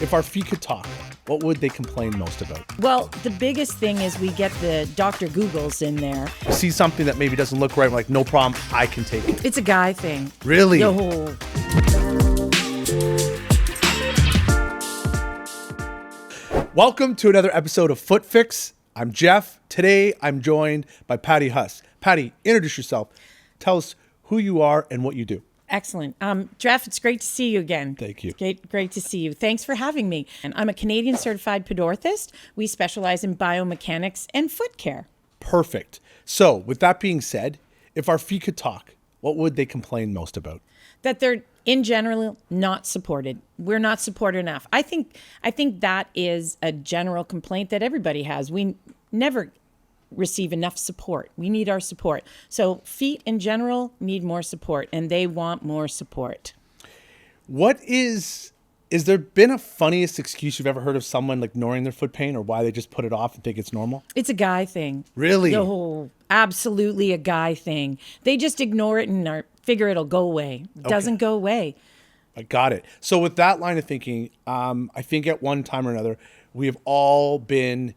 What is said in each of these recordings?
If our feet could talk, what would they complain most about? Well, the biggest thing is we get the Dr. Googles in there. You see something that maybe doesn't look right, like, no problem, I can take it. It's a guy thing. Really? The whole. Welcome to another episode of Foot Fix. I'm Jeff. Today, I'm joined by Patty Huss. Patty, introduce yourself. Tell us who you are and what you do. Excellent. Jeff, it's great to see you again. Thank you. Great to see you. Thanks for having me. And I'm a Canadian certified podorthist. We specialize in biomechanics and foot care. Perfect. So, with that being said, if our feet could talk, what would they complain most about? That they're in general not supported. We're not supported enough. I think that is a general complaint that everybody has. We never receive enough support. We need our support. So feet in general need more support, and they want more support. Is there been a funniest excuse you've ever heard of someone like ignoring their foot pain, or why they just put it off and think it's normal? It's a guy thing. Really? The whole, absolutely a guy thing. They just ignore it and figure it'll go away. It doesn't go away. I got it. So with that line of thinking, I think at one time or another, we have all been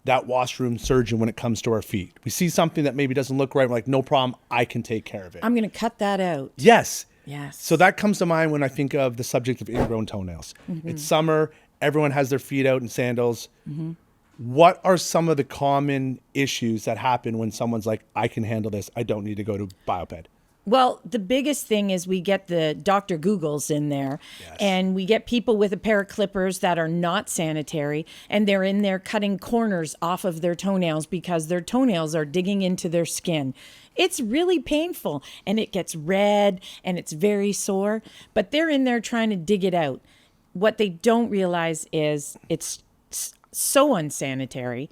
that washroom surgeon when it comes to our feet. We see something that maybe doesn't look right. We're like, no problem, I can take care of it. I'm going to cut that out. Yes. So that comes to mind when I think of the subject of ingrown toenails. Mm-hmm. It's summer. Everyone has their feet out in sandals. Mm-hmm. What are some of the common issues that happen when someone's like, I can handle this, I don't need to go to Bioped? Well, the biggest thing is we get the Dr. Googles in there, and we get people with a pair of clippers that are not sanitary, and they're in there cutting corners off of their toenails because their toenails are digging into their skin. It's really painful, and it gets red, and it's very sore, but they're in there trying to dig it out. What they don't realize is it's so unsanitary,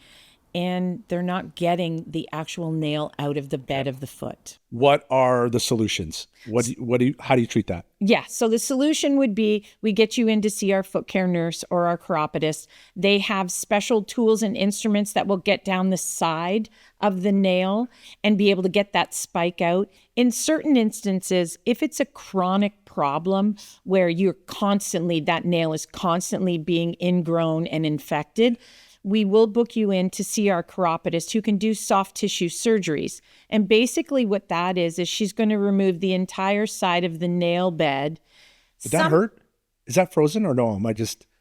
and they're not getting the actual nail out of the bed of the foot. What are the solutions? How do you treat that? Yeah, so the solution would be we get you in to see our Footcare nurse or our chiropodist. They have special tools and instruments that will get down the side of the nail and be able to get that spike out. In certain instances, if it's a chronic problem where that nail is constantly being ingrown and infected, we will book you in to see our chiropodist who can do soft tissue surgeries. And basically what that is she's going to remove the entire side of the nail bed. Would that hurt? Is that frozen or no?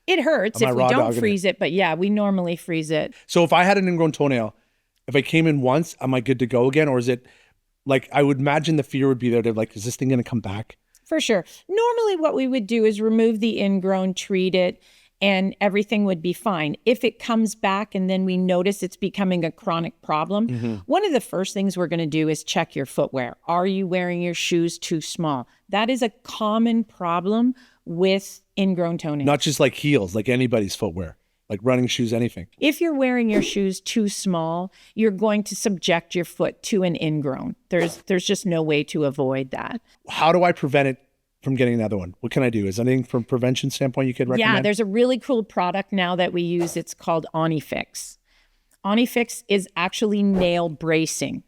It hurts if we don't freeze it, but yeah, we normally freeze it. So if I had an ingrown toenail, if I came in once, am I good to go again? Or is it like, I would imagine the fear would be there to like, is this thing going to come back? For sure. Normally what we would do is remove the ingrown, treat it, and everything would be fine. If it comes back and then we notice it's becoming a chronic problem, one of the first things we're going to do is check your footwear. Are you wearing your shoes too small? That is a common problem with ingrown toenails. Not just like heels, like anybody's footwear, like running shoes, anything. If you're wearing your shoes too small, you're going to subject your foot to an ingrown. There's just no way to avoid that. How do I prevent it from getting another one? What can I do? Is there anything from prevention standpoint you could recommend? Yeah, there's a really cool product now that we use. It's called Onyfix. Onyfix is actually nail bracing.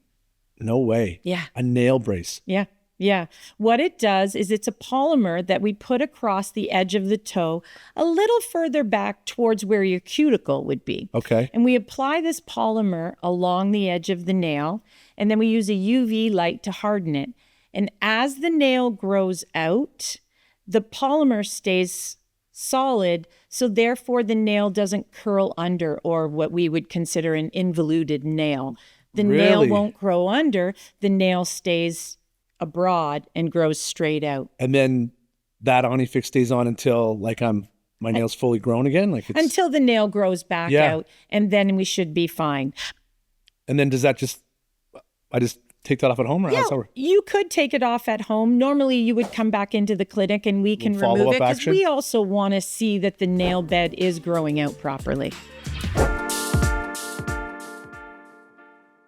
No way. Yeah. A nail brace. Yeah. What it does is it's a polymer that we put across the edge of the toe a little further back towards where your cuticle would be. Okay. And we apply this polymer along the edge of the nail, and then we use a UV light to harden it. And as the nail grows out, the polymer stays solid, so therefore the nail doesn't curl under, or what we would consider an involuted nail. The nail won't grow under, the nail stays abroad and grows straight out. And then that Onyfix stays on until my nail's fully grown again? Until the nail grows back out, and then we should be fine. And then does that I just take that off at home? Or yeah, you could take it off at home. Normally you would come back into the clinic and we can remove it because we also want to see that the nail bed is growing out properly.